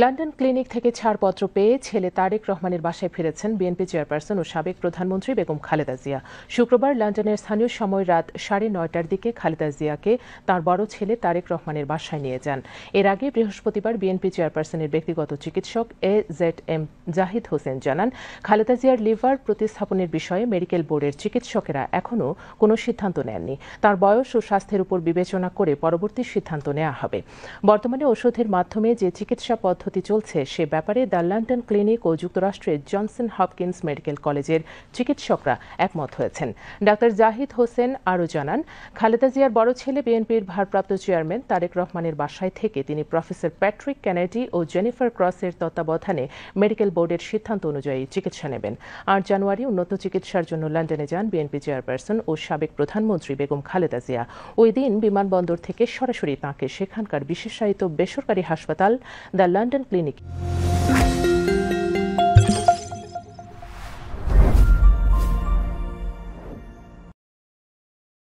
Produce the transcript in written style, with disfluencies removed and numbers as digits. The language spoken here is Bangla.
লন্ডন ক্লিনিক থেকে ছাড়পত্র পেয়ে ছেলে তারেক রহমানের বাসায় ফিরেছেন বিএনপি চেয়ারপারসন ও সাবেক প্রধানমন্ত্রী বেগম খালেদা জিয়া। শুক্রবার লন্ডনের স্থানীয় সময় রাত 9:30টার দিকে খালেদা জিয়াকে তাঁর বড় ছেলে তারেক রহমানের বাসায় নিয়ে যান। এর আগে বৃহস্পতিবার বিএনপি চেয়ারপারসনের ব্যক্তিগত চিকিৎসক AZM জাহিদ হোসেন জানান, খালেদা জিয়ার লিভার প্রতিস্থাপনের বিষয়ে মেডিকেল বোর্ডের চিকিৎসকেরা এখনও কোনো সিদ্ধান্ত নেননি। তার বয়স ও স্বাস্থ্যের উপর বিবেচনা করে পরবর্তী সিদ্ধান্ত নেওয়া হবে। বর্তমানে ওষুধের মাধ্যমে যে চিকিৎসা পদ্ধতি চলছে সে ব্যাপারে দ্য লন্ডন ক্লিনিক ও যুক্তরাষ্ট্রের জনসন হপকিন্স মেডিকেল কলেজের চিকিৎসকরা একমত হয়েছেন। ডাক্তার জাহিদ হোসেন আরও জানান, খালেদা জিয়ার বড় ছেলে বিএনপির ভারপ্রাপ্ত চেয়ারম্যান তারেক রহমানের বাসায় থেকে তিনি প্রফেসর প্যাট্রিক কেনেডি ও জেনিফার ক্রসের তত্ত্বাবধানে মেডিকেল বোর্ডের সিদ্ধান্ত অনুযায়ী চিকিৎসা নেবেন। 8 জানুয়ারি উন্নত চিকিৎসার জন্য লন্ডনে যান বিএনপি চেয়ারপারসন ও সাবেক প্রধানমন্ত্রী বেগম খালেদা জিয়া। ওই দিন বিমানবন্দর থেকে সরাসরি তাঁকে সেখানকার বিশেষায়িত বেসরকারি হাসপাতাল দ্য লন্ডন ক্লিনিক